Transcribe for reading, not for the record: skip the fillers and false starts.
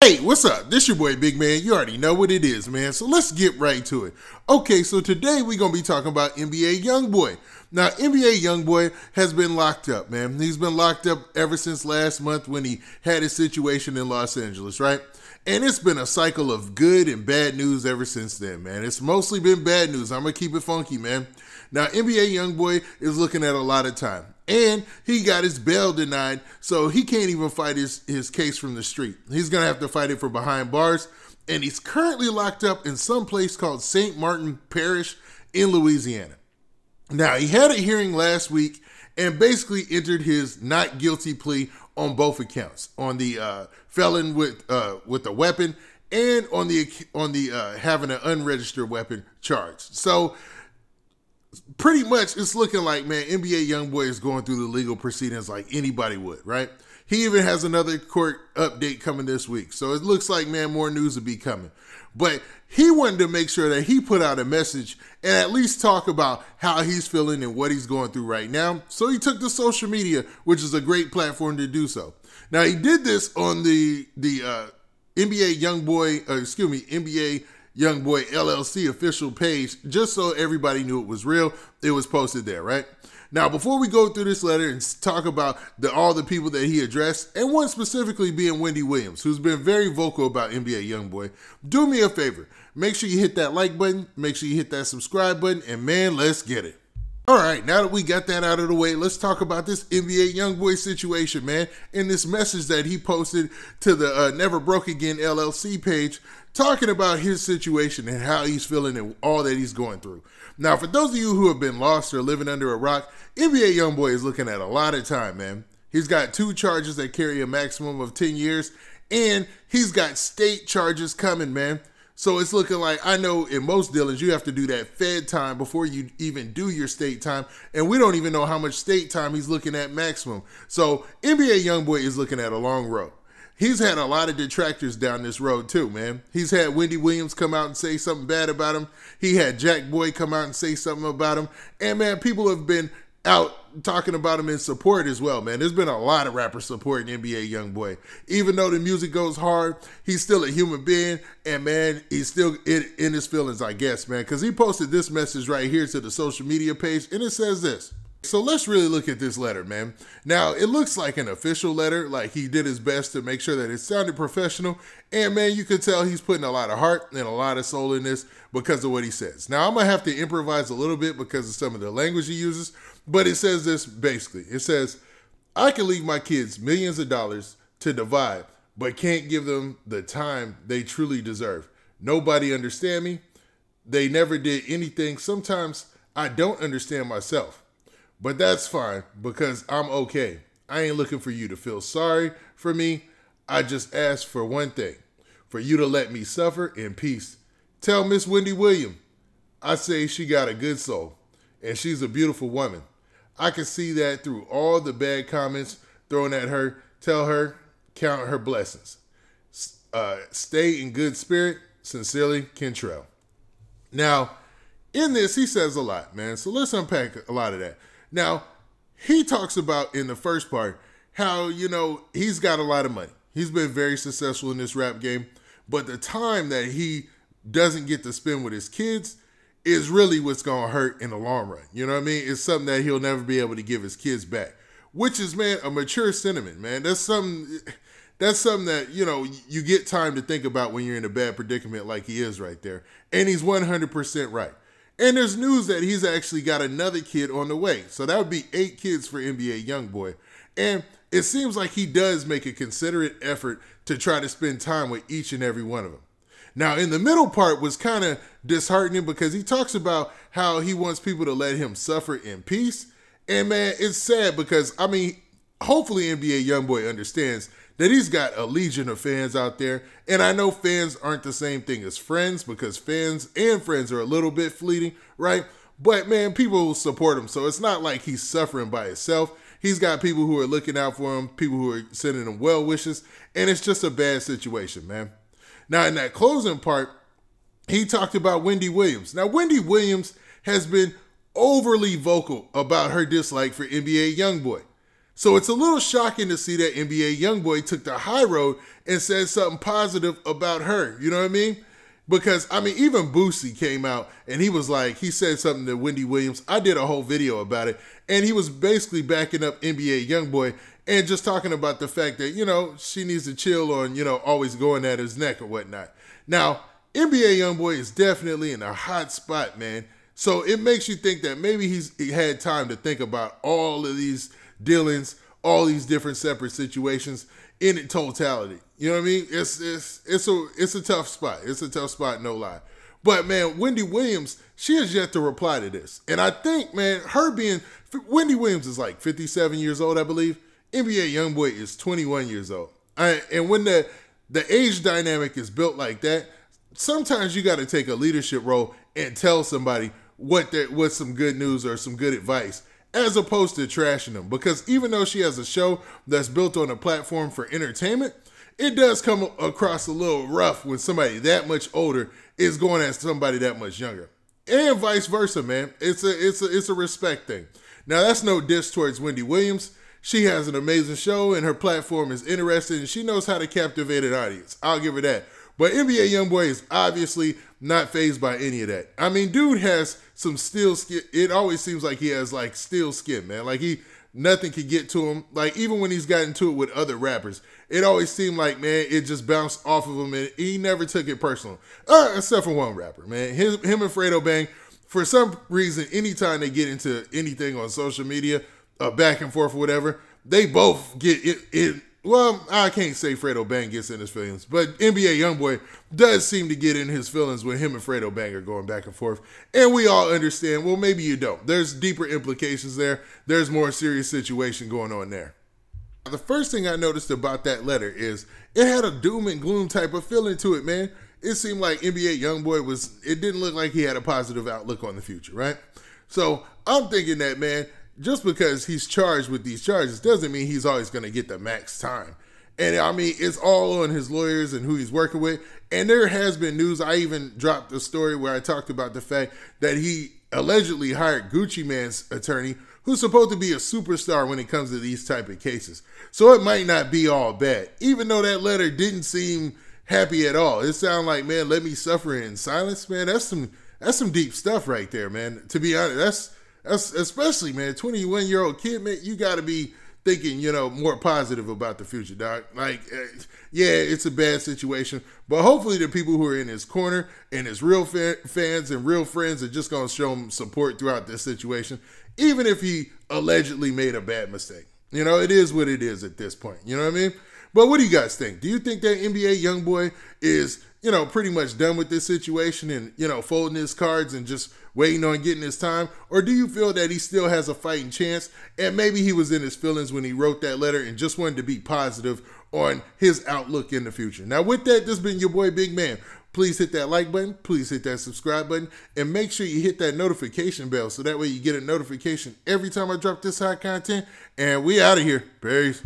Hey, what's up? This your boy Big Man. You already know what it is, man. So let's get right to it. Okay, so today we're going to be talking about NBA Youngboy. Now, NBA Youngboy has been locked up, man. He's been locked up ever since last month when he had his situation in Los Angeles, right? And it's been a cycle of good and bad news ever since then, man. It's mostly been bad news. I'm going to keep it funky, man. Now, NBA Youngboy is looking at a lot of time. And he got his bail denied, so he can't even fight his case from the street. He's going to have to fight it from behind bars. And he's currently locked up in some place called St. Martin Parish in Louisiana. Now, he had a hearing last week and basically entered his not guilty plea on both accounts, on the felon with a weapon and on the having an unregistered weapon charge. So pretty much it's looking like, man, NBA Youngboy is going through the legal proceedings like anybody would, right? He even has another court update coming this week. So it looks like, man, more news will be coming. But he wanted to make sure that he put out a message and at least talk about how he's feeling and what he's going through right now. So he took to social media, which is a great platform to do so. Now, he did this on the NBA Youngboy LLC official page, just so everybody knew it was real. It was posted there, right? Now, before we go through this letter and talk about all the people that he addressed, and one specifically being Wendy Williams, who's been very vocal about NBA Youngboy, do me a favor. Make sure you hit that like button, make sure you hit that subscribe button, and man, let's get it. All right, now that we got that out of the way, let's talk about this NBA Youngboy situation, man, and this message that he posted to the Never Broke Again LLC page, talking about his situation and how he's feeling and all that he's going through. Now, for those of you who have been lost or living under a rock, NBA Youngboy is looking at a lot of time, man. He's got 2 charges that carry a maximum of 10 years, and he's got state charges coming, man. So it's looking like, I know in most dealings, you have to do that Fed time before you even do your state time. And we don't even know how much state time he's looking at maximum. So NBA Youngboy is looking at a long road. He's had a lot of detractors down this road too, man. He's had Wendy Williams come out and say something bad about him. He had Jack Boy come out and say something about him. And man, people have been out talking about him in support as well, man. There's been a lot of rappers supporting NBA Youngboy. Even though the music goes hard, he's still a human being, and man, he's still in his feelings, I guess, man, because he posted this message right here to the social media page, and it says this. So let's really look at this letter, man. Now, it looks like an official letter, like he did his best to make sure that it sounded professional, and man, you could tell he's putting a lot of heart and a lot of soul in this because of what he says. Now, I'm going to have to improvise a little bit because of some of the language he uses, but it says this basically. It says, I can leave my kids millions of dollars to divide, but can't give them the time they truly deserve. Nobody understand me. They never did anything. Sometimes I don't understand myself. But that's fine because I'm okay. I ain't looking for you to feel sorry for me. I just ask for one thing, for you to let me suffer in peace. Tell Miss Wendy Williams, I say she got a good soul and she's a beautiful woman. I can see that through all the bad comments thrown at her. Tell her, count her blessings. Stay in good spirit. Sincerely, Kentrell. Now, in this, he says a lot, man. So let's unpack a lot of that. Now, he talks about in the first part how, you know, he's got a lot of money. He's been very successful in this rap game, but the time that he doesn't get to spend with his kids is really what's going to hurt in the long run. You know what I mean? It's something that he'll never be able to give his kids back, which is, man, a mature sentiment, man. That's something that, you know, you get time to think about when you're in a bad predicament like he is right there. And he's 100% right. And there's news that he's actually got another kid on the way. So that would be 8 kids for NBA Youngboy. And it seems like he does make a considerate effort to try to spend time with each and every one of them. Now, in the middle part was kind of disheartening because he talks about how he wants people to let him suffer in peace. And man, it's sad because, I mean, hopefully NBA Youngboy understands that he's got a legion of fans out there. And I know fans aren't the same thing as friends because fans and friends are a little bit fleeting, right? But man, people will support him. So it's not like he's suffering by himself. He's got people who are looking out for him, people who are sending him well wishes. And it's just a bad situation, man. Now, in that closing part, he talked about Wendy Williams. Now, Wendy Williams has been overly vocal about her dislike for NBA Youngboy. So it's a little shocking to see that NBA Youngboy took the high road and said something positive about her. You know what I mean? Because, I mean, even Boosie came out and he was like, he said something to Wendy Williams. I did a whole video about it. And he was basically backing up NBA Youngboy and just talking about the fact that, you know, she needs to chill on, you know, always going at his neck or whatnot. Now, NBA Youngboy is definitely in a hot spot, man. So it makes you think that maybe he had time to think about all of these dealings, all these different separate situations in totality. You know what I mean? It's a tough spot. It's a tough spot, no lie. But man, Wendy Williams, she has yet to reply to this. And I think, man, Wendy Williams is like 57 years old, I believe. NBA Youngboy is 21 years old. And when the age dynamic is built like that, sometimes you got to take a leadership role and tell somebody what's some good news or some good advice, as opposed to trashing them. Because even though she has a show that's built on a platform for entertainment, it does come across a little rough when somebody that much older is going at somebody that much younger. And vice versa, man. It's a respect thing. Now, that's no diss towards Wendy Williams. She has an amazing show and her platform is interesting and she knows how to captivate an audience. I'll give her that. But NBA Youngboy is obviously not fazed by any of that. I mean, dude has some steel skin. It always seems like he has like steel skin, man. Like nothing can get to him. Like even when he's gotten to it with other rappers, it always seemed like, man, it just bounced off of him and he never took it personal. Except for one rapper, man. Him and Fredo Bang, for some reason, anytime they get into anything on social media, back and forth or whatever, they both get it. Well, I can't say Fredo Bang gets in his feelings, but NBA Youngboy does seem to get in his feelings when him and Fredo Bang are going back and forth. And we all understand, well, maybe you don't. There's deeper implications there. There's more serious situation going on there. The first thing I noticed about that letter is it had a doom and gloom type of feeling to it, man. It seemed like NBA Youngboy it didn't look like he had a positive outlook on the future, right? So I'm thinking that, man, just because he's charged with these charges doesn't mean he's always going to get the max time. And I mean, it's all on his lawyers and who he's working with. And there has been news. I even dropped a story where I talked about the fact that he allegedly hired Gucci Mane's attorney, who's supposed to be a superstar when it comes to these type of cases. So it might not be all bad, even though that letter didn't seem happy at all. It sounded like, man, let me suffer in silence, man. That's some deep stuff right there, man. To be honest, that's especially, man, 21-year-old kid, man, you got to be thinking, you know, more positive about the future, dog. Like, yeah, it's a bad situation, but hopefully the people who are in his corner and his real fans and real friends are just going to show him support throughout this situation, even if he allegedly made a bad mistake. You know, it is what it is at this point. You know what I mean? But what do you guys think? Do you think that NBA Youngboy is, you know, pretty much done with this situation and, you know, folding his cards and just waiting on getting his time? Or do you feel that he still has a fighting chance and maybe he was in his feelings when he wrote that letter and just wanted to be positive on his outlook in the future? Now, with that, this has been your boy, Big Man. Please hit that like button. Please hit that subscribe button. And make sure you hit that notification bell so that way you get a notification every time I drop this hot content. And we out of here. Peace.